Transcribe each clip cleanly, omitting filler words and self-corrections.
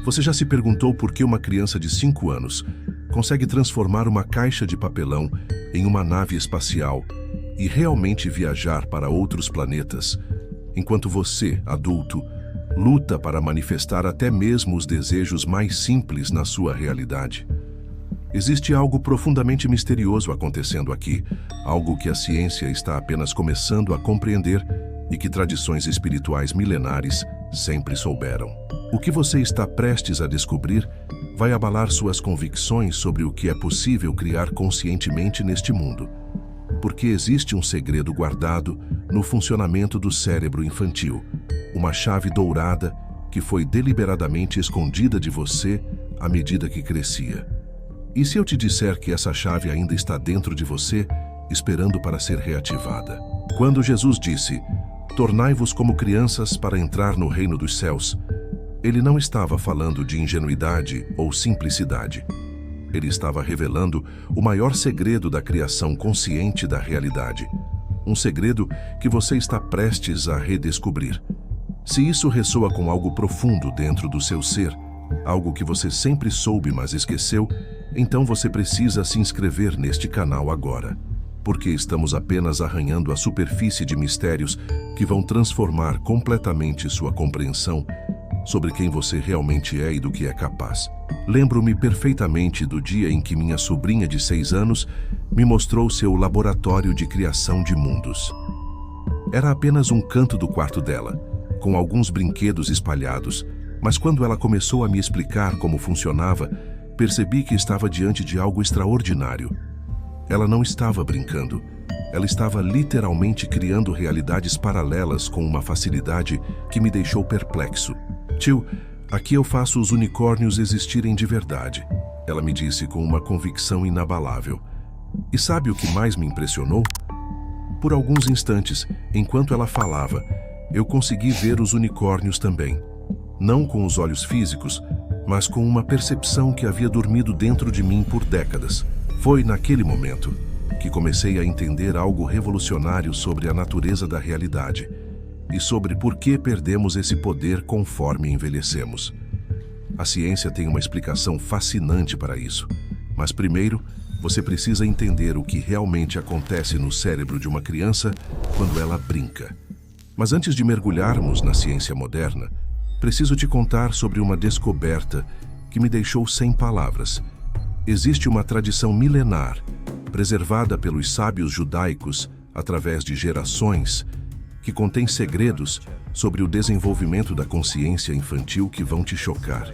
Você já se perguntou por que uma criança de 5 anos consegue transformar uma caixa de papelão em uma nave espacial e realmente viajar para outros planetas, enquanto você, adulto, luta para manifestar até mesmo os desejos mais simples na sua realidade? Existe algo profundamente misterioso acontecendo aqui, algo que a ciência está apenas começando a compreender e que tradições espirituais milenares sempre souberam. O que você está prestes a descobrir vai abalar suas convicções sobre o que é possível criar conscientemente neste mundo, porque existe um segredo guardado no funcionamento do cérebro infantil, uma chave dourada que foi deliberadamente escondida de você à medida que crescia. E se eu te disser que essa chave ainda está dentro de você, esperando para ser reativada? Quando Jesus disse, "Tornai-vos como crianças para entrar no reino dos céus", ele não estava falando de ingenuidade ou simplicidade. Ele estava revelando o maior segredo da criação consciente da realidade. Um segredo que você está prestes a redescobrir. Se isso ressoa com algo profundo dentro do seu ser, algo que você sempre soube, mas esqueceu, então você precisa se inscrever neste canal agora, porque estamos apenas arranhando a superfície de mistérios que vão transformar completamente sua compreensão sobre quem você realmente é e do que é capaz. Lembro-me perfeitamente do dia em que minha sobrinha de 6 anos me mostrou seu laboratório de criação de mundos. Era apenas um canto do quarto dela, com alguns brinquedos espalhados, mas quando ela começou a me explicar como funcionava, percebi que estava diante de algo extraordinário. Ela não estava brincando. Ela estava literalmente criando realidades paralelas com uma facilidade que me deixou perplexo. "Tio, aqui eu faço os unicórnios existirem de verdade", ela me disse com uma convicção inabalável. E sabe o que mais me impressionou? Por alguns instantes, enquanto ela falava, eu consegui ver os unicórnios também. Não com os olhos físicos, mas com uma percepção que havia dormido dentro de mim por décadas. Foi naquele momento que comecei a entender algo revolucionário sobre a natureza da realidade e sobre por que perdemos esse poder conforme envelhecemos. A ciência tem uma explicação fascinante para isso, mas primeiro você precisa entender o que realmente acontece no cérebro de uma criança quando ela brinca. Mas antes de mergulharmos na ciência moderna, preciso te contar sobre uma descoberta que me deixou sem palavras. Existe uma tradição milenar, preservada pelos sábios judaicos através de gerações, que contém segredos sobre o desenvolvimento da consciência infantil que vão te chocar.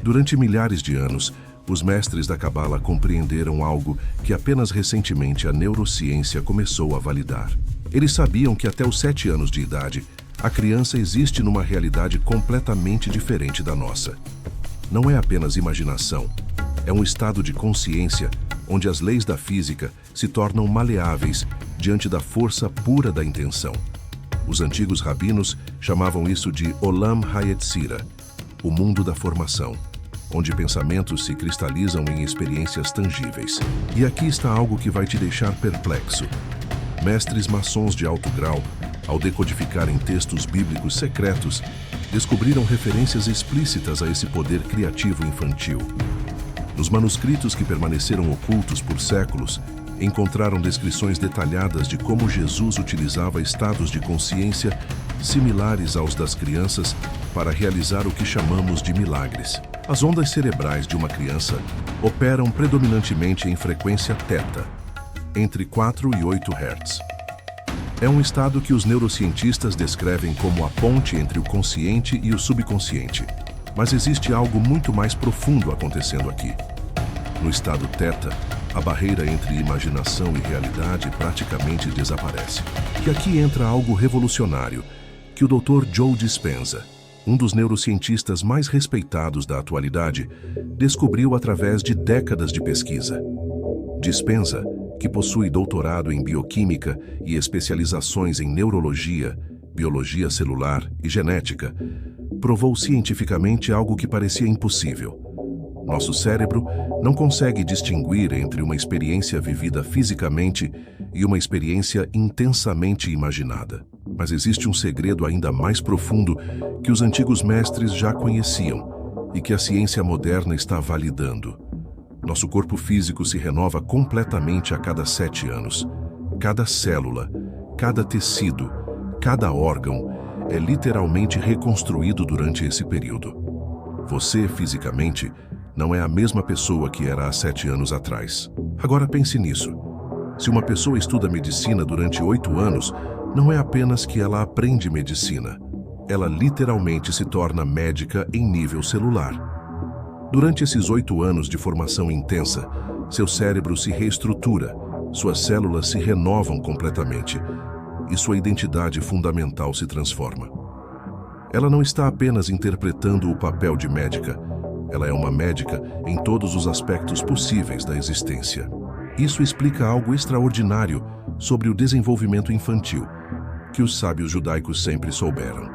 Durante milhares de anos, os mestres da Cabala compreenderam algo que apenas recentemente a neurociência começou a validar. Eles sabiam que até os 7 anos de idade, a criança existe numa realidade completamente diferente da nossa. Não é apenas imaginação, é um estado de consciência onde as leis da física se tornam maleáveis diante da força pura da intenção. Os antigos rabinos chamavam isso de Olam HaYetzira, o mundo da formação, onde pensamentos se cristalizam em experiências tangíveis. E aqui está algo que vai te deixar perplexo. Mestres maçons de alto grau, ao decodificarem textos bíblicos secretos, descobriram referências explícitas a esse poder criativo infantil. Nos manuscritos que permaneceram ocultos por séculos, encontraram descrições detalhadas de como Jesus utilizava estados de consciência similares aos das crianças para realizar o que chamamos de milagres. As ondas cerebrais de uma criança operam predominantemente em frequência θ, entre 4 e 8 Hz. É um estado que os neurocientistas descrevem como a ponte entre o consciente e o subconsciente. Mas existe algo muito mais profundo acontecendo aqui. No estado θ, a barreira entre imaginação e realidade praticamente desaparece. E aqui entra algo revolucionário que o Dr. Joe Dispenza, um dos neurocientistas mais respeitados da atualidade, descobriu através de décadas de pesquisa. Dispenza, que possui doutorado em bioquímica e especializações em neurologia, biologia celular e genética, provou cientificamente algo que parecia impossível. Nosso cérebro não consegue distinguir entre uma experiência vivida fisicamente e uma experiência intensamente imaginada. Mas existe um segredo ainda mais profundo que os antigos mestres já conheciam e que a ciência moderna está validando. Nosso corpo físico se renova completamente a cada 7 anos. Cada célula, cada tecido, cada órgão é literalmente reconstruído durante esse período. Você, fisicamente, não é a mesma pessoa que era há 7 anos atrás. Agora pense nisso. Se uma pessoa estuda medicina durante 8 anos, não é apenas que ela aprende medicina. Ela literalmente se torna médica em nível celular. Durante esses 8 anos de formação intensa, seu cérebro se reestrutura, suas células se renovam completamente e sua identidade fundamental se transforma. Ela não está apenas interpretando o papel de médica, ela é uma médica em todos os aspectos possíveis da existência. Isso explica algo extraordinário sobre o desenvolvimento infantil, que os sábios judaicos sempre souberam.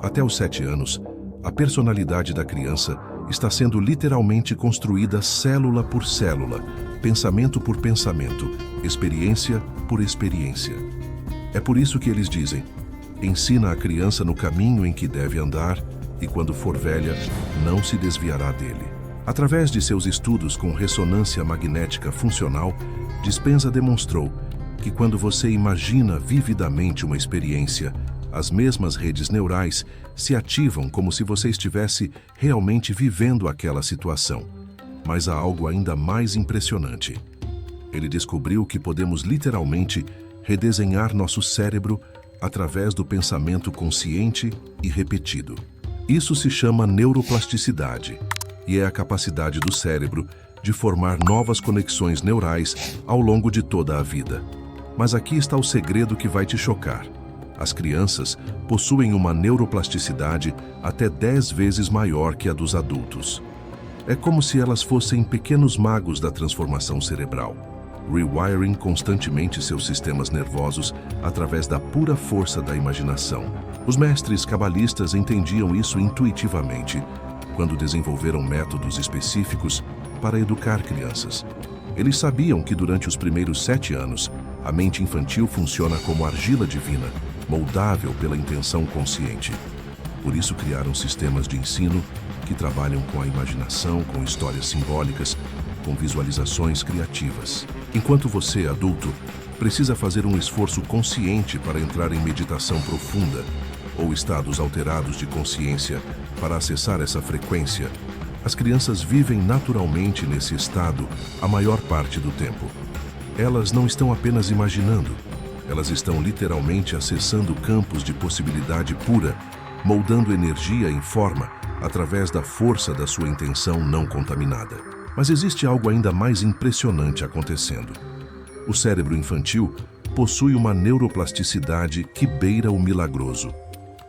Até os 7 anos, a personalidade da criança está sendo literalmente construída célula por célula, pensamento por pensamento, experiência por experiência. É por isso que eles dizem: ensina a criança no caminho em que deve andar e quando for velha, não se desviará dele. Através de seus estudos com ressonância magnética funcional, Dispenza demonstrou que quando você imagina vividamente uma experiência, as mesmas redes neurais se ativam como se você estivesse realmente vivendo aquela situação. Mas há algo ainda mais impressionante. Ele descobriu que podemos literalmente redesenhar nosso cérebro através do pensamento consciente e repetido. Isso se chama neuroplasticidade e é a capacidade do cérebro de formar novas conexões neurais ao longo de toda a vida. Mas aqui está o segredo que vai te chocar. As crianças possuem uma neuroplasticidade até 10 vezes maior que a dos adultos. É como se elas fossem pequenos magos da transformação cerebral, rewiring constantemente seus sistemas nervosos através da pura força da imaginação. Os mestres cabalistas entendiam isso intuitivamente quando desenvolveram métodos específicos para educar crianças. Eles sabiam que durante os primeiros 7 anos, a mente infantil funciona como argila divina, moldável pela intenção consciente. Por isso criaram sistemas de ensino que trabalham com a imaginação, com histórias simbólicas, com visualizações criativas. Enquanto você, adulto, precisa fazer um esforço consciente para entrar em meditação profunda ou estados alterados de consciência para acessar essa frequência, as crianças vivem naturalmente nesse estado a maior parte do tempo. Elas não estão apenas imaginando, elas estão literalmente acessando campos de possibilidade pura, moldando energia em forma através da força da sua intenção não contaminada. Mas existe algo ainda mais impressionante acontecendo. O cérebro infantil possui uma neuroplasticidade que beira o milagroso.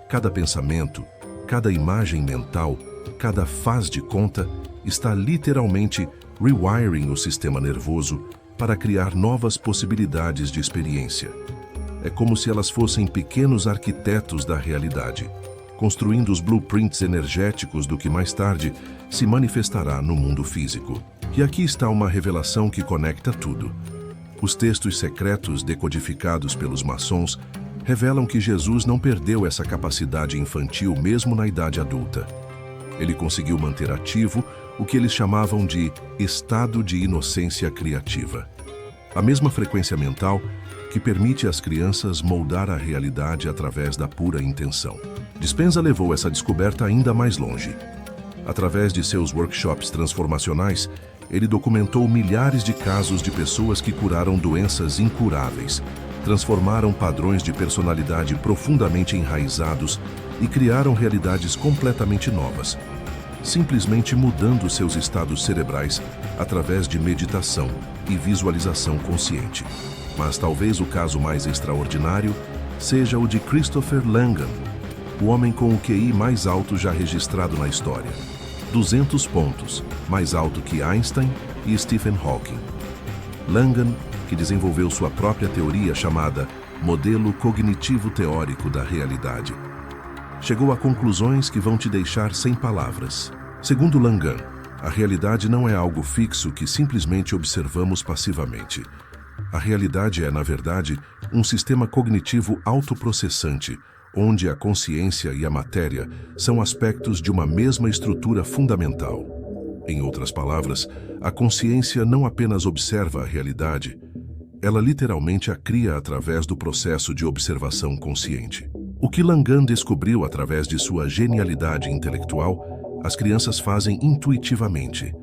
Cada pensamento, cada imagem mental, cada faz de conta está literalmente rewiring o sistema nervoso para criar novas possibilidades de experiência. É como se elas fossem pequenos arquitetos da realidade, construindo os blueprints energéticos do que mais tarde se manifestará no mundo físico. E aqui está uma revelação que conecta tudo. Os textos secretos decodificados pelos maçons revelam que Jesus não perdeu essa capacidade infantil mesmo na idade adulta. Ele conseguiu manter ativo o que eles chamavam de estado de inocência criativa. A mesma frequência mental que permite às crianças moldar a realidade através da pura intenção. Dispenza levou essa descoberta ainda mais longe. Através de seus workshops transformacionais, ele documentou milhares de casos de pessoas que curaram doenças incuráveis, transformaram padrões de personalidade profundamente enraizados e criaram realidades completamente novas, simplesmente mudando seus estados cerebrais através de meditação e visualização consciente. Mas talvez o caso mais extraordinário seja o de Christopher Langan, o homem com o QI mais alto já registrado na história. 200 pontos, mais alto que Einstein e Stephen Hawking. Langan, que desenvolveu sua própria teoria chamada Modelo Cognitivo Teórico da Realidade, chegou a conclusões que vão te deixar sem palavras. Segundo Langan, a realidade não é algo fixo que simplesmente observamos passivamente. A realidade é, na verdade, um sistema cognitivo autoprocessante, onde a consciência e a matéria são aspectos de uma mesma estrutura fundamental. Em outras palavras, a consciência não apenas observa a realidade, ela literalmente a cria através do processo de observação consciente. O que Langan descobriu através de sua genialidade intelectual, as crianças fazem intuitivamente.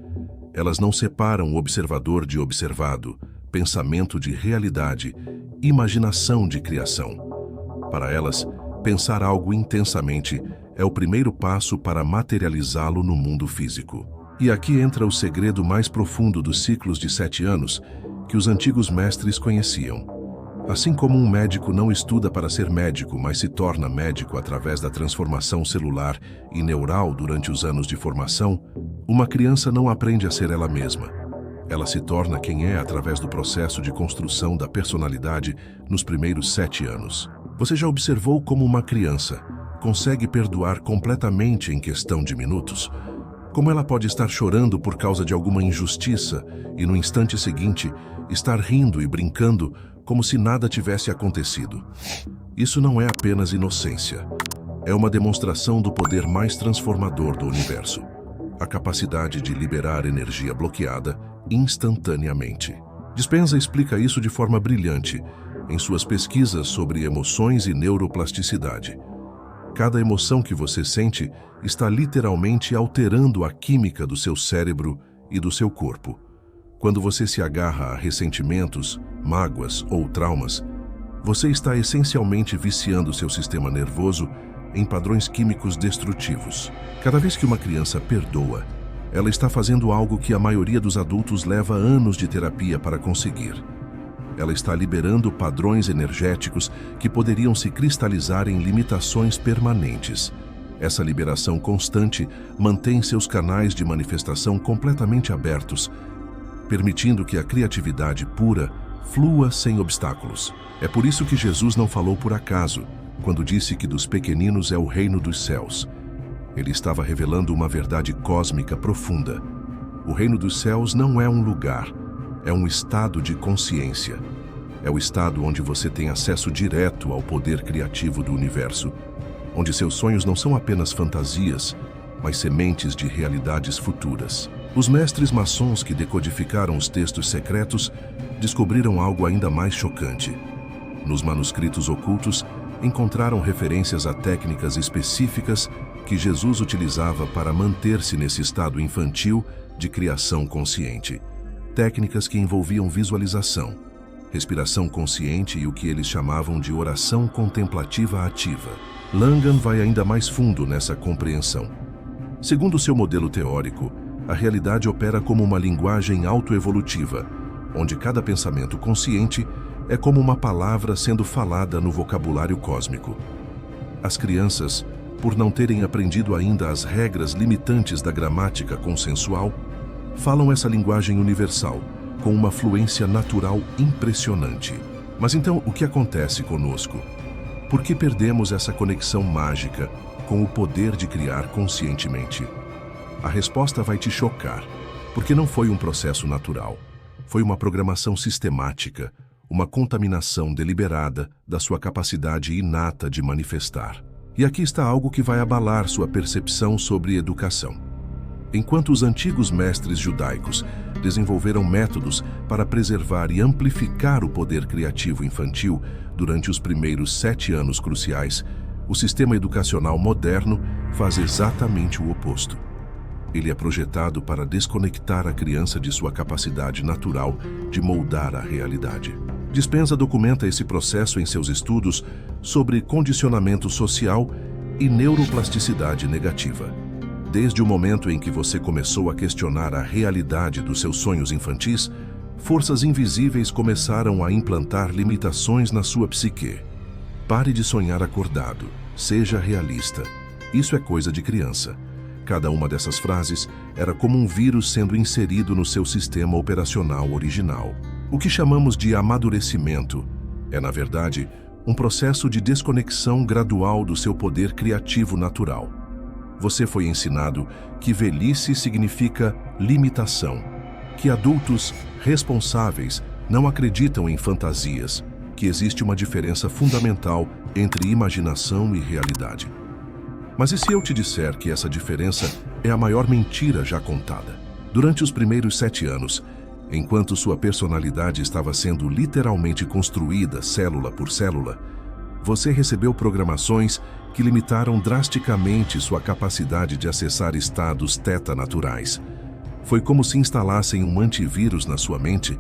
Elas não separam o observador de observado, pensamento de realidade, imaginação de criação. Para elas, pensar algo intensamente é o primeiro passo para materializá-lo no mundo físico. E aqui entra o segredo mais profundo dos ciclos de 7 anos que os antigos mestres conheciam. Assim como um médico não estuda para ser médico, mas se torna médico através da transformação celular e neural durante os anos de formação, uma criança não aprende a ser ela mesma. Ela se torna quem é através do processo de construção da personalidade nos primeiros 7 anos. Você já observou como uma criança consegue perdoar completamente em questão de minutos? Como ela pode estar chorando por causa de alguma injustiça e, no instante seguinte, estar rindo e brincando como se nada tivesse acontecido? Isso não é apenas inocência. É uma demonstração do poder mais transformador do universo. A capacidade de liberar energia bloqueada instantaneamente. Dispenza explica isso de forma brilhante em suas pesquisas sobre emoções e neuroplasticidade. Cada emoção que você sente está literalmente alterando a química do seu cérebro e do seu corpo. Quando você se agarra a ressentimentos, mágoas ou traumas, você está essencialmente viciando seu sistema nervoso em padrões químicos destrutivos. Cada vez que uma criança perdoa, ela está fazendo algo que a maioria dos adultos leva anos de terapia para conseguir. Ela está liberando padrões energéticos que poderiam se cristalizar em limitações permanentes. Essa liberação constante mantém seus canais de manifestação completamente abertos, permitindo que a criatividade pura flua sem obstáculos. É por isso que Jesus não falou por acaso, quando disse que dos pequeninos é o reino dos céus. Ele estava revelando uma verdade cósmica profunda. O reino dos céus não é um lugar, é um estado de consciência. É o estado onde você tem acesso direto ao poder criativo do universo, onde seus sonhos não são apenas fantasias, mas sementes de realidades futuras. Os mestres maçons que decodificaram os textos secretos descobriram algo ainda mais chocante. Nos manuscritos ocultos, encontraram referências a técnicas específicas que Jesus utilizava para manter-se nesse estado infantil de criação consciente. Técnicas que envolviam visualização, respiração consciente e o que eles chamavam de oração contemplativa ativa. Langan vai ainda mais fundo nessa compreensão. Segundo seu modelo teórico, a realidade opera como uma linguagem autoevolutiva, onde cada pensamento consciente é como uma palavra sendo falada no vocabulário cósmico. As crianças, por não terem aprendido ainda as regras limitantes da gramática consensual, falam essa linguagem universal, com uma fluência natural impressionante. Mas então, o que acontece conosco? Por que perdemos essa conexão mágica com o poder de criar conscientemente? A resposta vai te chocar, porque não foi um processo natural. Foi uma programação sistemática, uma contaminação deliberada da sua capacidade inata de manifestar. E aqui está algo que vai abalar sua percepção sobre educação. Enquanto os antigos mestres judaicos desenvolveram métodos para preservar e amplificar o poder criativo infantil durante os primeiros 7 anos cruciais, o sistema educacional moderno faz exatamente o oposto. Ele é projetado para desconectar a criança de sua capacidade natural de moldar a realidade. Dispenza documenta esse processo em seus estudos sobre condicionamento social e neuroplasticidade negativa. Desde o momento em que você começou a questionar a realidade dos seus sonhos infantis, forças invisíveis começaram a implantar limitações na sua psique. Pare de sonhar acordado. Seja realista. Isso é coisa de criança. Cada uma dessas frases era como um vírus sendo inserido no seu sistema operacional original. O que chamamos de amadurecimento é, na verdade, um processo de desconexão gradual do seu poder criativo natural. Você foi ensinado que velhice significa limitação, que adultos responsáveis não acreditam em fantasias, que existe uma diferença fundamental entre imaginação e realidade. Mas e se eu te disser que essa diferença é a maior mentira já contada? Durante os primeiros 7 anos, enquanto sua personalidade estava sendo literalmente construída célula por célula, você recebeu programações que limitaram drasticamente sua capacidade de acessar estados teta naturais. Foi como se instalassem um antivírus na sua mente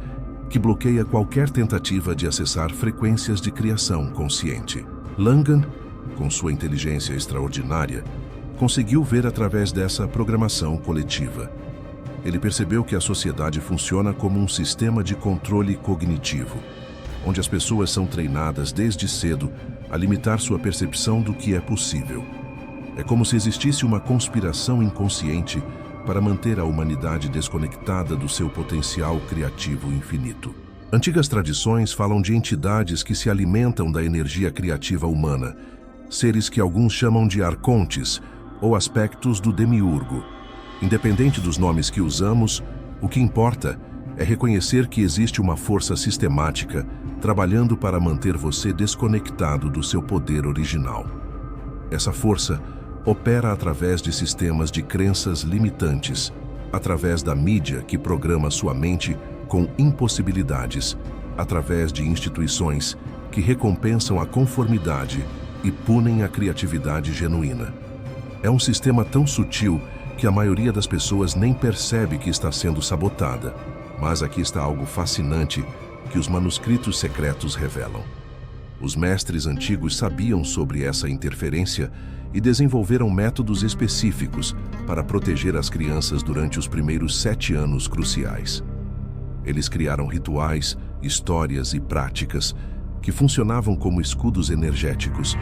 que bloqueia qualquer tentativa de acessar frequências de criação consciente. Langan, com sua inteligência extraordinária, conseguiu ver através dessa programação coletiva. Ele percebeu que a sociedade funciona como um sistema de controle cognitivo, onde as pessoas são treinadas desde cedo a limitar sua percepção do que é possível. É como se existisse uma conspiração inconsciente para manter a humanidade desconectada do seu potencial criativo infinito. Antigas tradições falam de entidades que se alimentam da energia criativa humana, seres que alguns chamam de arcontes ou aspectos do demiurgo. Independente dos nomes que usamos, o que importa é reconhecer que existe uma força sistemática trabalhando para manter você desconectado do seu poder original. Essa força opera através de sistemas de crenças limitantes, através da mídia que programa sua mente com impossibilidades, através de instituições que recompensam a conformidade e punem a criatividade genuína. É um sistema tão sutil que a maioria das pessoas nem percebe que está sendo sabotada. Mas aqui está algo fascinante que os manuscritos secretos revelam. Os mestres antigos sabiam sobre essa interferência e desenvolveram métodos específicos para proteger as crianças durante os primeiros 7 anos cruciais. Eles criaram rituais, histórias e práticas que funcionavam como escudos energéticos,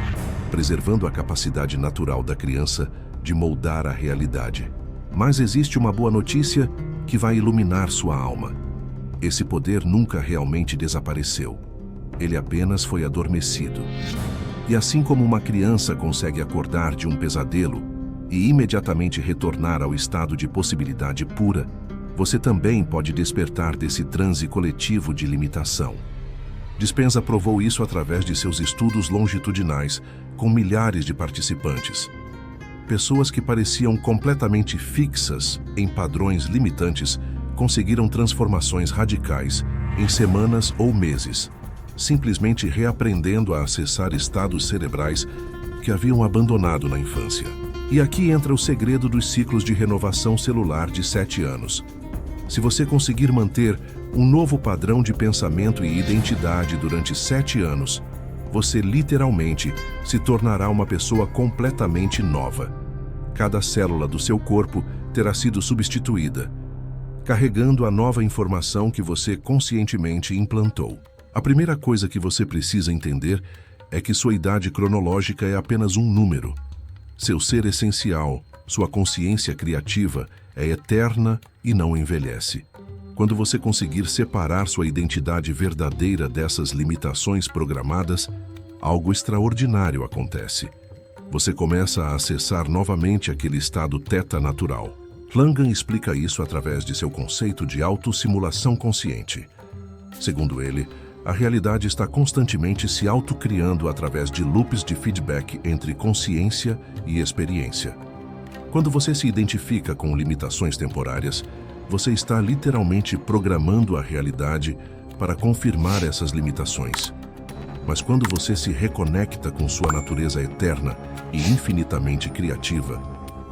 preservando a capacidade natural da criança de moldar a realidade. Mas existe uma boa notícia que vai iluminar sua alma. Esse poder nunca realmente desapareceu. Ele apenas foi adormecido. E assim como uma criança consegue acordar de um pesadelo e imediatamente retornar ao estado de possibilidade pura, você também pode despertar desse transe coletivo de limitação. Dispenza provou isso através de seus estudos longitudinais, com milhares de participantes. Pessoas que pareciam completamente fixas em padrões limitantes conseguiram transformações radicais em semanas ou meses, simplesmente reaprendendo a acessar estados cerebrais que haviam abandonado na infância. E aqui entra o segredo dos ciclos de renovação celular de 7 anos. Se você conseguir manter um novo padrão de pensamento e identidade durante 7 anos, você literalmente se tornará uma pessoa completamente nova. Cada célula do seu corpo terá sido substituída, carregando a nova informação que você conscientemente implantou. A primeira coisa que você precisa entender é que sua idade cronológica é apenas um número. Seu ser essencial, sua consciência criativa, é eterna e não envelhece. Quando você conseguir separar sua identidade verdadeira dessas limitações programadas, algo extraordinário acontece. Você começa a acessar novamente aquele estado teta natural. Langan explica isso através de seu conceito de autossimulação consciente. Segundo ele, a realidade está constantemente se autocriando através de loops de feedback entre consciência e experiência. Quando você se identifica com limitações temporárias, você está literalmente programando a realidade para confirmar essas limitações. Mas quando você se reconecta com sua natureza eterna e infinitamente criativa,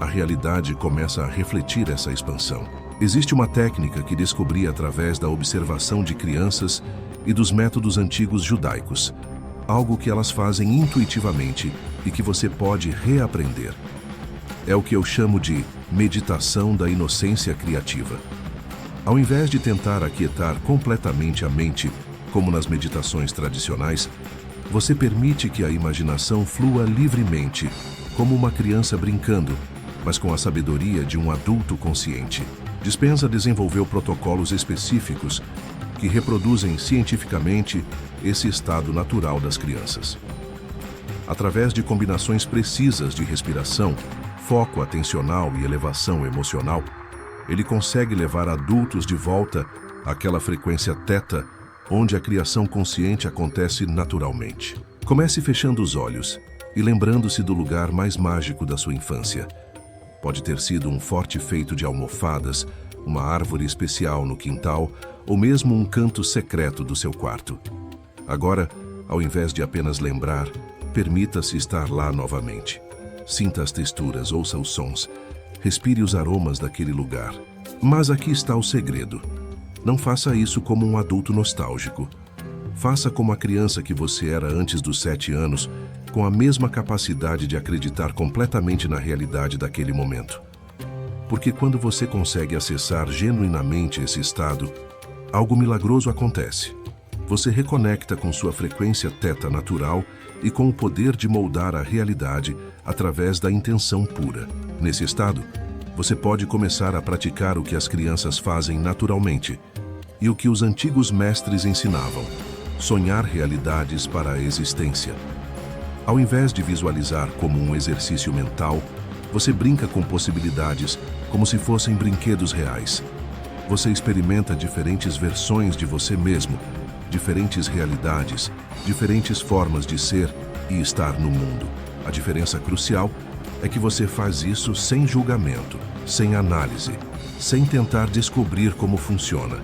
a realidade começa a refletir essa expansão. Existe uma técnica que descobri através da observação de crianças e dos métodos antigos judaicos, algo que elas fazem intuitivamente e que você pode reaprender. É o que eu chamo de meditação da inocência criativa. Ao invés de tentar aquietar completamente a mente, como nas meditações tradicionais, você permite que a imaginação flua livremente, como uma criança brincando, mas com a sabedoria de um adulto consciente. Dispenza desenvolveu protocolos específicos que reproduzem cientificamente esse estado natural das crianças. Através de combinações precisas de respiração, foco atencional e elevação emocional, ele consegue levar adultos de volta àquela frequência teta onde a criação consciente acontece naturalmente. Comece fechando os olhos e lembrando-se do lugar mais mágico da sua infância. Pode ter sido um forte feito de almofadas, uma árvore especial no quintal ou mesmo um canto secreto do seu quarto. Agora, ao invés de apenas lembrar, permita-se estar lá novamente. Sinta as texturas, ouça os sons, respire os aromas daquele lugar. Mas aqui está o segredo. Não faça isso como um adulto nostálgico. Faça como a criança que você era antes dos 7 anos, com a mesma capacidade de acreditar completamente na realidade daquele momento. Porque quando você consegue acessar genuinamente esse estado, algo milagroso acontece. Você reconecta com sua frequência teta natural e com o poder de moldar a realidade através da intenção pura. Nesse estado, você pode começar a praticar o que as crianças fazem naturalmente e o que os antigos mestres ensinavam: sonhar realidades para a existência. Ao invés de visualizar como um exercício mental, você brinca com possibilidades como se fossem brinquedos reais. Você experimenta diferentes versões de você mesmo, diferentes realidades, diferentes formas de ser e estar no mundo. A diferença crucial é que você faz isso sem julgamento, sem análise, sem tentar descobrir como funciona.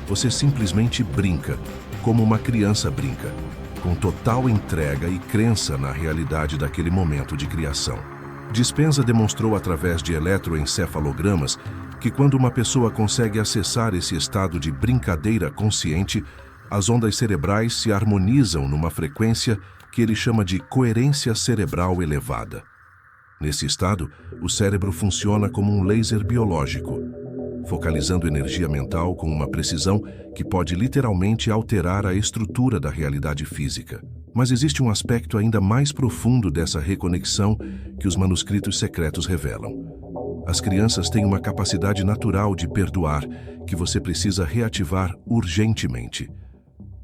Você simplesmente brinca, como uma criança brinca, com total entrega e crença na realidade daquele momento de criação. Dispenza demonstrou através de eletroencefalogramas que quando uma pessoa consegue acessar esse estado de brincadeira consciente, as ondas cerebrais se harmonizam numa frequência que ele chama de coerência cerebral elevada. Nesse estado, o cérebro funciona como um laser biológico, focalizando energia mental com uma precisão que pode literalmente alterar a estrutura da realidade física. Mas existe um aspecto ainda mais profundo dessa reconexão que os manuscritos secretos revelam. As crianças têm uma capacidade natural de perdoar que você precisa reativar urgentemente.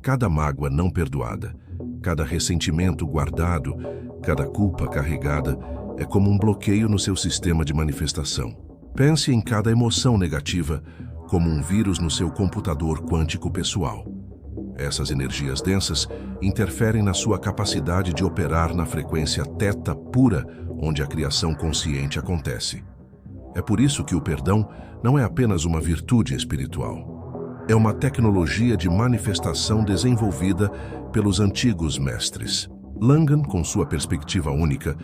Cada mágoa não perdoada, cada ressentimento guardado, cada culpa carregada é como um bloqueio no seu sistema de manifestação. Pense em cada emoção negativa como um vírus no seu computador quântico pessoal. Essas energias densas interferem na sua capacidade de operar na frequência teta pura, onde a criação consciente acontece. É por isso que o perdão não é apenas uma virtude espiritual. É uma tecnologia de manifestação desenvolvida pelos antigos mestres. Langan, com sua perspectiva única,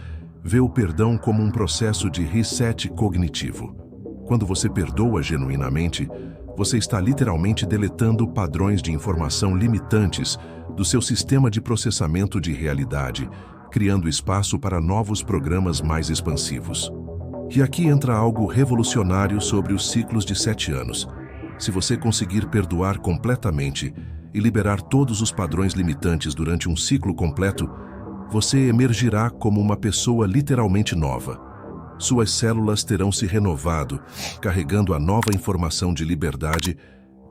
vê o perdão como um processo de reset cognitivo. Quando você perdoa genuinamente, você está literalmente deletando padrões de informação limitantes do seu sistema de processamento de realidade, criando espaço para novos programas mais expansivos. E aqui entra algo revolucionário sobre os ciclos de 7 anos. Se você conseguir perdoar completamente e liberar todos os padrões limitantes durante um ciclo completo, você emergirá como uma pessoa literalmente nova. Suas células terão se renovado, carregando a nova informação de liberdade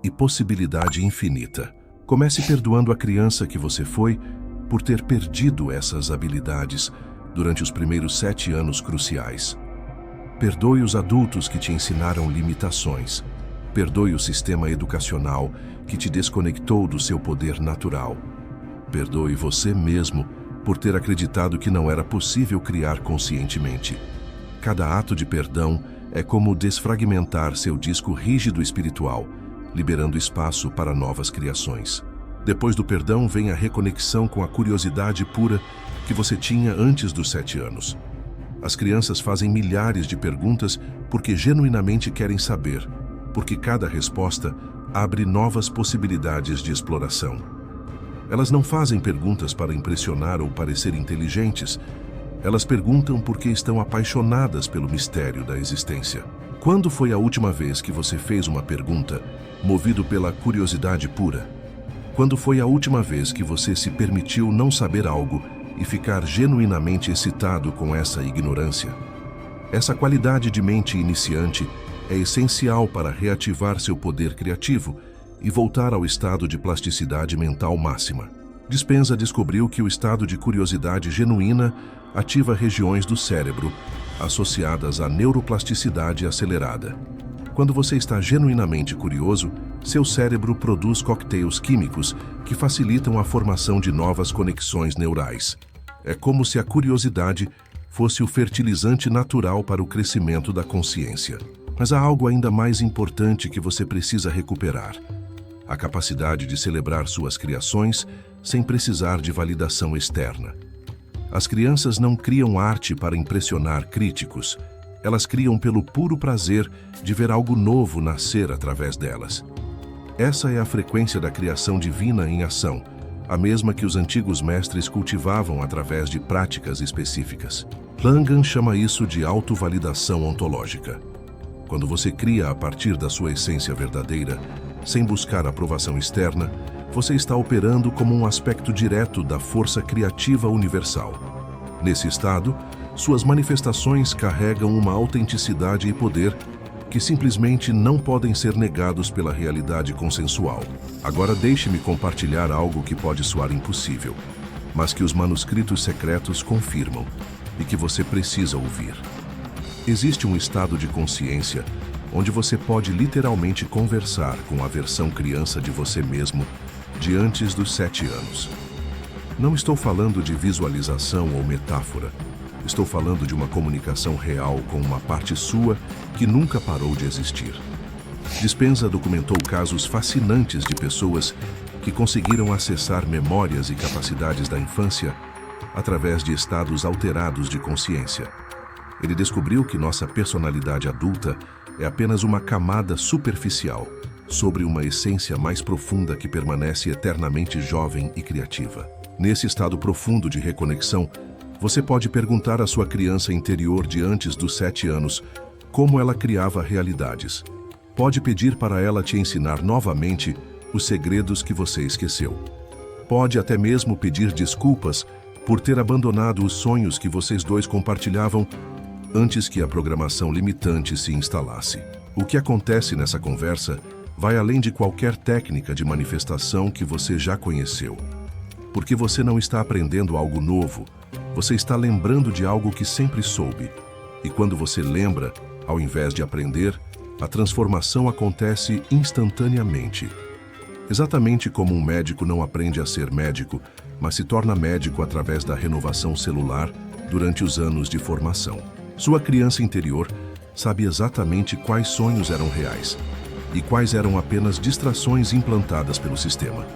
e possibilidade infinita. Comece perdoando a criança que você foi por ter perdido essas habilidades durante os primeiros 7 anos cruciais. Perdoe os adultos que te ensinaram limitações. Perdoe o sistema educacional que te desconectou do seu poder natural. Perdoe você mesmo por ter acreditado que não era possível criar conscientemente. Cada ato de perdão é como desfragmentar seu disco rígido espiritual, liberando espaço para novas criações. Depois do perdão vem a reconexão com a curiosidade pura que você tinha antes dos 7 anos. As crianças fazem milhares de perguntas porque genuinamente querem saber, porque cada resposta abre novas possibilidades de exploração. Elas não fazem perguntas para impressionar ou parecer inteligentes. Elas perguntam porque estão apaixonadas pelo mistério da existência. Quando foi a última vez que você fez uma pergunta, movido pela curiosidade pura? Quando foi a última vez que você se permitiu não saber algo e ficar genuinamente excitado com essa ignorância? Essa qualidade de mente iniciante é essencial para reativar seu poder criativo e voltar ao estado de plasticidade mental máxima. Dispenza descobriu que o estado de curiosidade genuína ativa regiões do cérebro associadas à neuroplasticidade acelerada. Quando você está genuinamente curioso, seu cérebro produz coquetéis químicos que facilitam a formação de novas conexões neurais. É como se a curiosidade fosse o fertilizante natural para o crescimento da consciência. Mas há algo ainda mais importante que você precisa recuperar: a capacidade de celebrar suas criações sem precisar de validação externa. As crianças não criam arte para impressionar críticos. Elas criam pelo puro prazer de ver algo novo nascer através delas. Essa é a frequência da criação divina em ação, a mesma que os antigos mestres cultivavam através de práticas específicas. Langan chama isso de autovalidação ontológica. Quando você cria a partir da sua essência verdadeira, sem buscar aprovação externa, você está operando como um aspecto direto da força criativa universal. Nesse estado, suas manifestações carregam uma autenticidade e poder que simplesmente não podem ser negados pela realidade consensual. Agora deixe-me compartilhar algo que pode soar impossível, mas que os manuscritos secretos confirmam e que você precisa ouvir. Existe um estado de consciência onde você pode literalmente conversar com a versão criança de você mesmo de antes dos 7 anos. Não estou falando de visualização ou metáfora. Estou falando de uma comunicação real com uma parte sua que nunca parou de existir. Dispenza documentou casos fascinantes de pessoas que conseguiram acessar memórias e capacidades da infância através de estados alterados de consciência. Ele descobriu que nossa personalidade adulta é apenas uma camada superficial sobre uma essência mais profunda que permanece eternamente jovem e criativa. Nesse estado profundo de reconexão, você pode perguntar à sua criança interior de antes dos 7 anos como ela criava realidades. Pode pedir para ela te ensinar novamente os segredos que você esqueceu. Pode até mesmo pedir desculpas por ter abandonado os sonhos que vocês dois compartilhavam antes que a programação limitante se instalasse. O que acontece nessa conversa vai além de qualquer técnica de manifestação que você já conheceu. Porque você não está aprendendo algo novo, você está lembrando de algo que sempre soube. E quando você lembra, ao invés de aprender, a transformação acontece instantaneamente. Exatamente como um médico não aprende a ser médico, mas se torna médico através da renovação celular durante os anos de formação. Sua criança interior sabe exatamente quais sonhos eram reais e quais eram apenas distrações implantadas pelo sistema.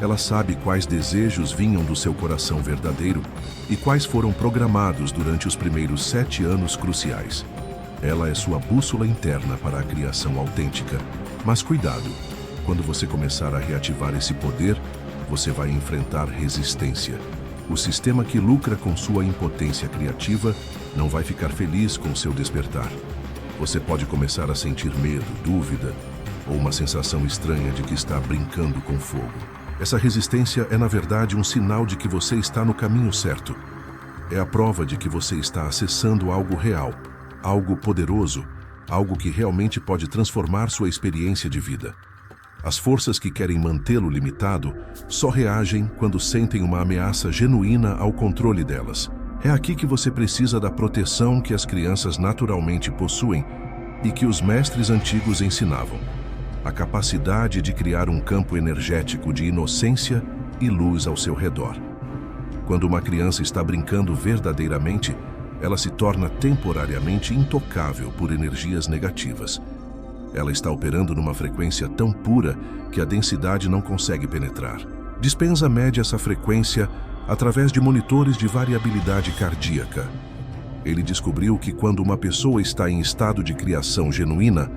Ela sabe quais desejos vinham do seu coração verdadeiro e quais foram programados durante os primeiros 7 anos cruciais. Ela é sua bússola interna para a criação autêntica. Mas cuidado, quando você começar a reativar esse poder, você vai enfrentar resistência. O sistema que lucra com sua impotência criativa não vai ficar feliz com seu despertar. Você pode começar a sentir medo, dúvida ou uma sensação estranha de que está brincando com fogo. Essa resistência é, na verdade, um sinal de que você está no caminho certo. É a prova de que você está acessando algo real, algo poderoso, algo que realmente pode transformar sua experiência de vida. As forças que querem mantê-lo limitado só reagem quando sentem uma ameaça genuína ao controle delas. É aqui que você precisa da proteção que as crianças naturalmente possuem e que os mestres antigos ensinavam. A capacidade de criar um campo energético de inocência e luz ao seu redor. Quando uma criança está brincando verdadeiramente, ela se torna temporariamente intocável por energias negativas. Ela está operando numa frequência tão pura que a densidade não consegue penetrar. Dispenza mede essa frequência através de monitores de variabilidade cardíaca. Ele descobriu que quando uma pessoa está em estado de criação genuína,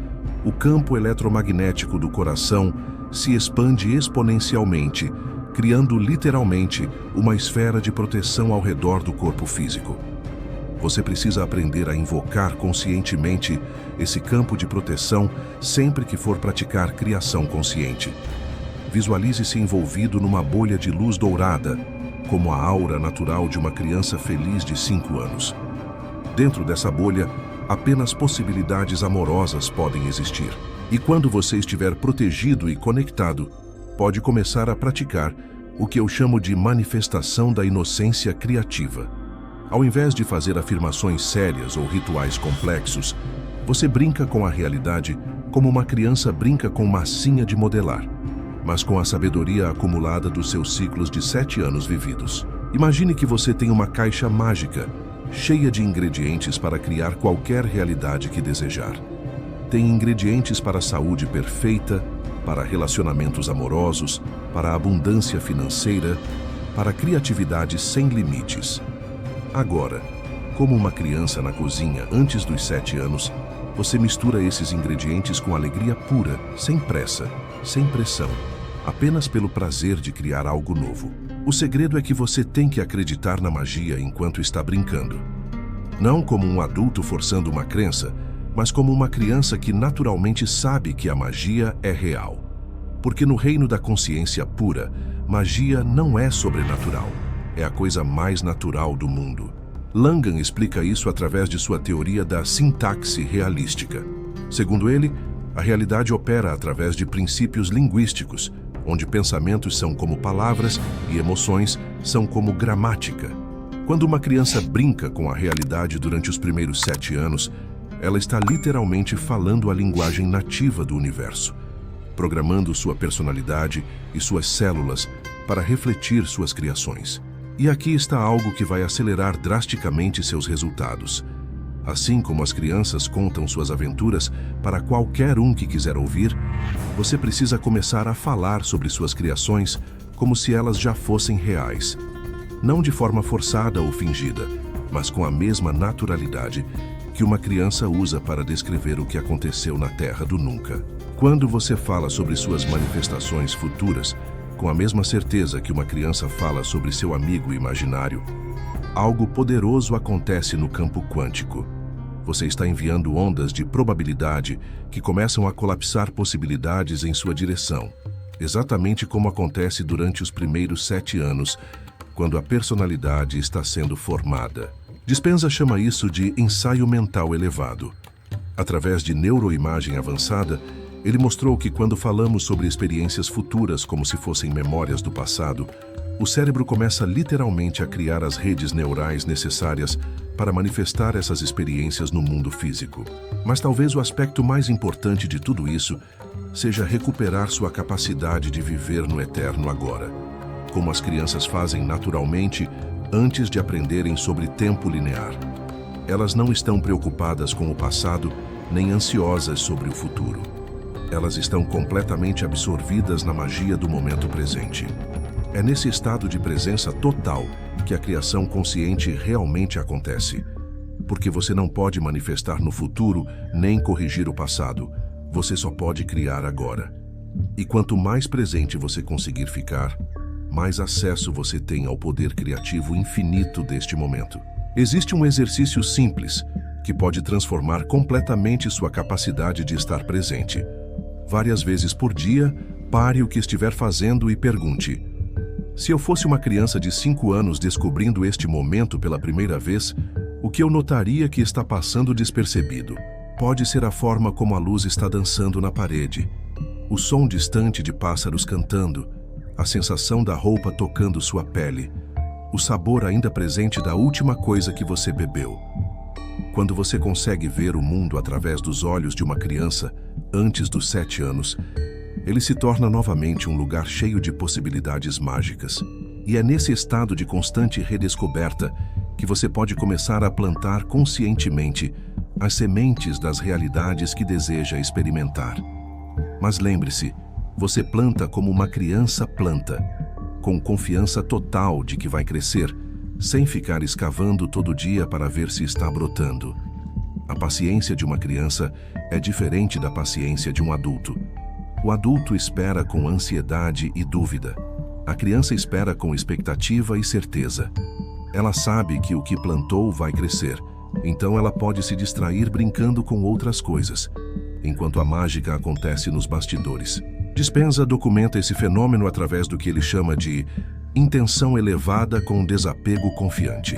o campo eletromagnético do coração se expande exponencialmente, criando literalmente uma esfera de proteção ao redor do corpo físico. Você precisa aprender a invocar conscientemente esse campo de proteção sempre que for praticar criação consciente. Visualize-se envolvido numa bolha de luz dourada, como a aura natural de uma criança feliz de 5 anos. Dentro dessa bolha, apenas possibilidades amorosas podem existir. E quando você estiver protegido e conectado, pode começar a praticar o que eu chamo de manifestação da inocência criativa. Ao invés de fazer afirmações sérias ou rituais complexos, Você brinca com a realidade como uma criança brinca com massinha de modelar, mas com a sabedoria acumulada dos seus ciclos de 7 anos vividos. Imagine que você tem uma caixa mágica, cheia de ingredientes para criar qualquer realidade que desejar. Tem ingredientes para a saúde perfeita, para relacionamentos amorosos, para a abundância financeira, para a criatividade sem limites. Agora, como uma criança na cozinha antes dos 7 anos, você mistura esses ingredientes com alegria pura, sem pressa, sem pressão, apenas pelo prazer de criar algo novo. O segredo é que você tem que acreditar na magia enquanto está brincando. Não como um adulto forçando uma crença, mas como uma criança que naturalmente sabe que a magia é real. Porque no reino da consciência pura, magia não é sobrenatural, é a coisa mais natural do mundo. Langan explica isso através de sua teoria da sintaxe realística. Segundo ele, a realidade opera através de princípios linguísticos, onde pensamentos são como palavras e emoções são como gramática. Quando uma criança brinca com a realidade durante os primeiros 7 anos, ela está literalmente falando a linguagem nativa do universo, programando sua personalidade e suas células para refletir suas criações. E aqui está algo que vai acelerar drasticamente seus resultados. Assim como as crianças contam suas aventuras para qualquer um que quiser ouvir, você precisa começar a falar sobre suas criações como se elas já fossem reais. Não de forma forçada ou fingida, mas com a mesma naturalidade que uma criança usa para descrever o que aconteceu na Terra do Nunca. Quando você fala sobre suas manifestações futuras, com a mesma certeza que uma criança fala sobre seu amigo imaginário, algo poderoso acontece no campo quântico. Você está enviando ondas de probabilidade que começam a colapsar possibilidades em sua direção, exatamente como acontece durante os primeiros 7 anos, quando a personalidade está sendo formada. Dispenza chama isso de ensaio mental elevado. Através de neuroimagem avançada, ele mostrou que quando falamos sobre experiências futuras como se fossem memórias do passado, o cérebro começa literalmente a criar as redes neurais necessárias para manifestar essas experiências no mundo físico. Mas talvez o aspecto mais importante de tudo isso seja recuperar sua capacidade de viver no eterno agora, como as crianças fazem naturalmente antes de aprenderem sobre tempo linear. Elas não estão preocupadas com o passado nem ansiosas sobre o futuro. Elas estão completamente absorvidas na magia do momento presente. É nesse estado de presença total que a criação consciente realmente acontece. Porque você não pode manifestar no futuro nem corrigir o passado. Você só pode criar agora. E quanto mais presente você conseguir ficar, mais acesso você tem ao poder criativo infinito deste momento. Existe um exercício simples que pode transformar completamente sua capacidade de estar presente. Várias vezes por dia, pare o que estiver fazendo e pergunte: se eu fosse uma criança de 5 anos descobrindo este momento pela primeira vez, o que eu notaria que está passando despercebido? Pode ser a forma como a luz está dançando na parede, o som distante de pássaros cantando, a sensação da roupa tocando sua pele, o sabor ainda presente da última coisa que você bebeu. Quando você consegue ver o mundo através dos olhos de uma criança antes dos 7 anos, ele se torna novamente um lugar cheio de possibilidades mágicas. E é nesse estado de constante redescoberta que você pode começar a plantar conscientemente as sementes das realidades que deseja experimentar. Mas lembre-se, você planta como uma criança planta, com confiança total de que vai crescer, sem ficar escavando todo dia para ver se está brotando. A paciência de uma criança é diferente da paciência de um adulto. O adulto espera com ansiedade e dúvida. A criança espera com expectativa e certeza. Ela sabe que o que plantou vai crescer, então ela pode se distrair brincando com outras coisas, enquanto a mágica acontece nos bastidores. Dispenza documenta esse fenômeno através do que ele chama de intenção elevada com desapego confiante.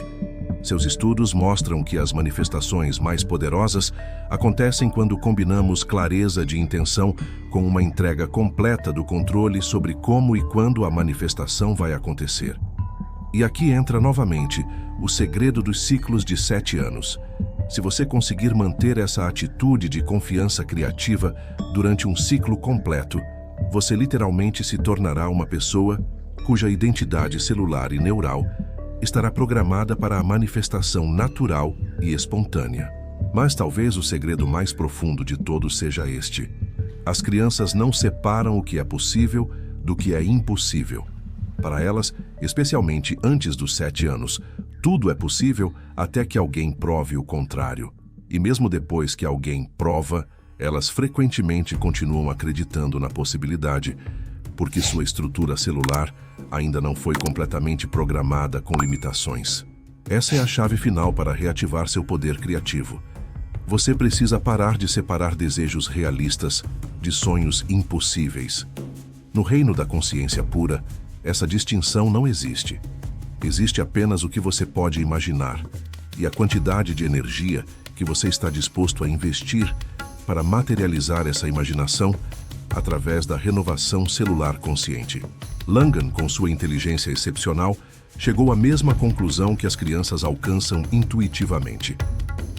Seus estudos mostram que as manifestações mais poderosas acontecem quando combinamos clareza de intenção com uma entrega completa do controle sobre como e quando a manifestação vai acontecer. E aqui entra novamente o segredo dos ciclos de 7 anos. Se você conseguir manter essa atitude de confiança criativa durante um ciclo completo, você literalmente se tornará uma pessoa cuja identidade celular e neural estará programada para a manifestação natural e espontânea. Mas talvez o segredo mais profundo de todos seja este: as crianças não separam o que é possível do que é impossível. Para elas, especialmente antes dos 7 anos, tudo é possível até que alguém prove o contrário. E mesmo depois que alguém prova, elas frequentemente continuam acreditando na possibilidade, porque sua estrutura celular ainda não foi completamente programada com limitações. Essa é a chave final para reativar seu poder criativo. Você precisa parar de separar desejos realistas de sonhos impossíveis. No reino da consciência pura, essa distinção não existe. Existe apenas o que você pode imaginar e a quantidade de energia que você está disposto a investir para materializar essa imaginação através da renovação celular consciente. Langan, com sua inteligência excepcional, chegou à mesma conclusão que as crianças alcançam intuitivamente.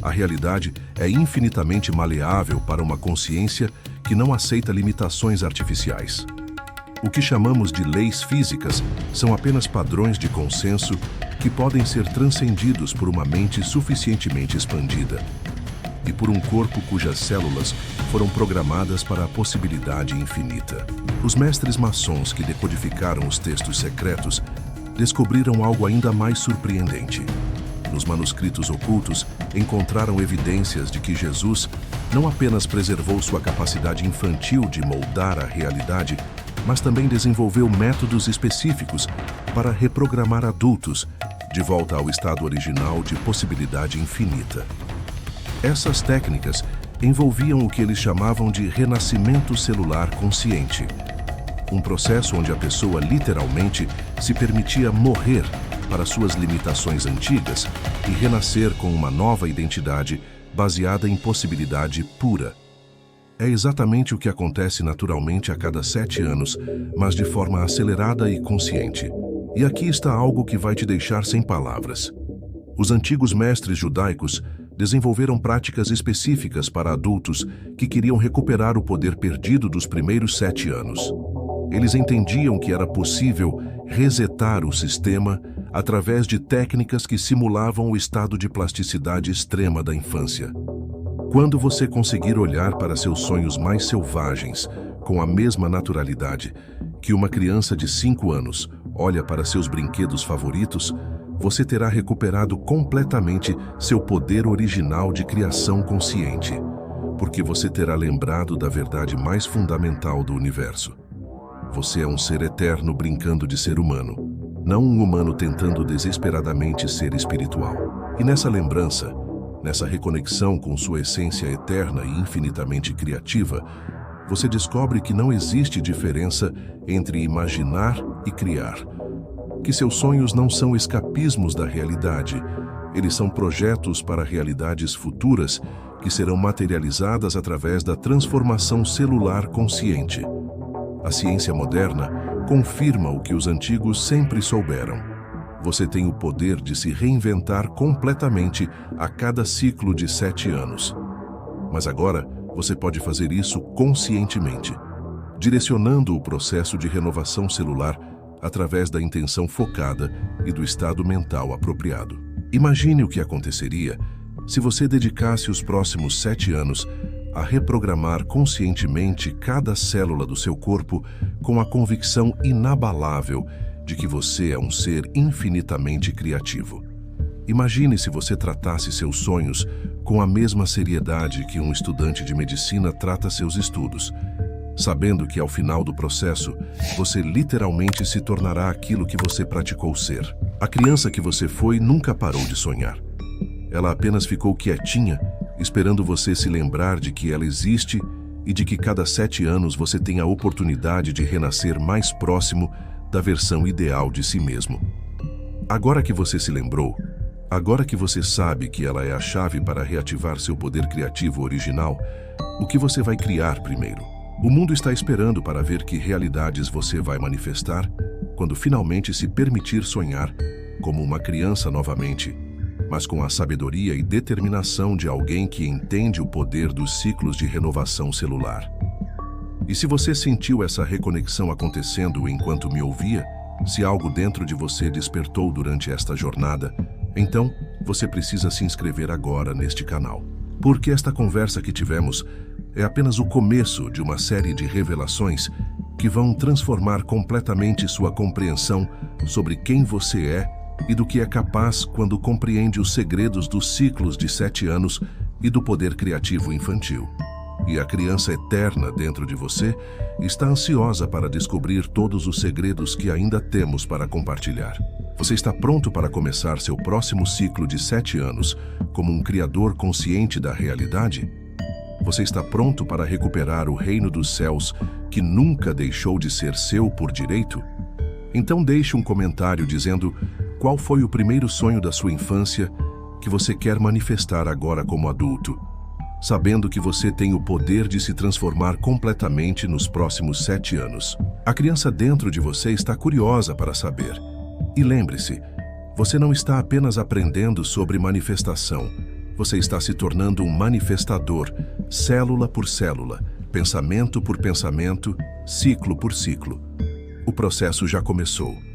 A realidade é infinitamente maleável para uma consciência que não aceita limitações artificiais. O que chamamos de leis físicas são apenas padrões de consenso que podem ser transcendidos por uma mente suficientemente expandida e por um corpo cujas células foram programadas para a possibilidade infinita. Os mestres maçons que decodificaram os textos secretos descobriram algo ainda mais surpreendente. Nos manuscritos ocultos, encontraram evidências de que Jesus não apenas preservou sua capacidade infantil de moldar a realidade, mas também desenvolveu métodos específicos para reprogramar adultos de volta ao estado original de possibilidade infinita. Essas técnicas envolviam o que eles chamavam de renascimento celular consciente, um processo onde a pessoa literalmente se permitia morrer para suas limitações antigas e renascer com uma nova identidade baseada em possibilidade pura. É exatamente o que acontece naturalmente a cada 7 anos, mas de forma acelerada e consciente. E aqui está algo que vai te deixar sem palavras. Os antigos mestres judaicos desenvolveram práticas específicas para adultos que queriam recuperar o poder perdido dos primeiros 7 anos. Eles entendiam que era possível resetar o sistema através de técnicas que simulavam o estado de plasticidade extrema da infância. Quando você conseguir olhar para seus sonhos mais selvagens com a mesma naturalidade que uma criança de 5 anos olha para seus brinquedos favoritos, você terá recuperado completamente seu poder original de criação consciente, porque você terá lembrado da verdade mais fundamental do universo. Você é um ser eterno brincando de ser humano, não um humano tentando desesperadamente ser espiritual. E nessa lembrança, nessa reconexão com sua essência eterna e infinitamente criativa, você descobre que não existe diferença entre imaginar e criar, que seus sonhos não são escapismos da realidade, eles são projetos para realidades futuras que serão materializadas através da transformação celular consciente. A ciência moderna confirma o que os antigos sempre souberam. Você tem o poder de se reinventar completamente a cada ciclo de 7 anos. Mas agora, você pode fazer isso conscientemente, direcionando o processo de renovação celular através da intenção focada e do estado mental apropriado. Imagine o que aconteceria se você dedicasse os próximos 7 anos a reprogramar conscientemente cada célula do seu corpo com a convicção inabalável de que você é um ser infinitamente criativo. Imagine se você tratasse seus sonhos com a mesma seriedade que um estudante de medicina trata seus estudos, sabendo que ao final do processo, você literalmente se tornará aquilo que você praticou ser. A criança que você foi nunca parou de sonhar. Ela apenas ficou quietinha, esperando você se lembrar de que ela existe e de que cada 7 anos você tem a oportunidade de renascer mais próximo da versão ideal de si mesmo. Agora que você se lembrou, agora que você sabe que ela é a chave para reativar seu poder criativo original, o que você vai criar primeiro? O mundo está esperando para ver que realidades você vai manifestar quando finalmente se permitir sonhar como uma criança novamente, mas com a sabedoria e determinação de alguém que entende o poder dos ciclos de renovação celular. E se você sentiu essa reconexão acontecendo enquanto me ouvia, se algo dentro de você despertou durante esta jornada, então você precisa se inscrever agora neste canal. Porque esta conversa que tivemos é apenas o começo de uma série de revelações que vão transformar completamente sua compreensão sobre quem você é e do que é capaz quando compreende os segredos dos ciclos de 7 anos e do poder criativo infantil. E a criança eterna dentro de você está ansiosa para descobrir todos os segredos que ainda temos para compartilhar. Você está pronto para começar seu próximo ciclo de 7 anos como um criador consciente da realidade? Você está pronto para recuperar o reino dos céus que nunca deixou de ser seu por direito? Então deixe um comentário dizendo qual foi o primeiro sonho da sua infância que você quer manifestar agora como adulto, sabendo que você tem o poder de se transformar completamente nos próximos 7 anos. A criança dentro de você está curiosa para saber. E lembre-se, você não está apenas aprendendo sobre manifestação, você está se tornando um manifestador, célula por célula, pensamento por pensamento, ciclo por ciclo. O processo já começou.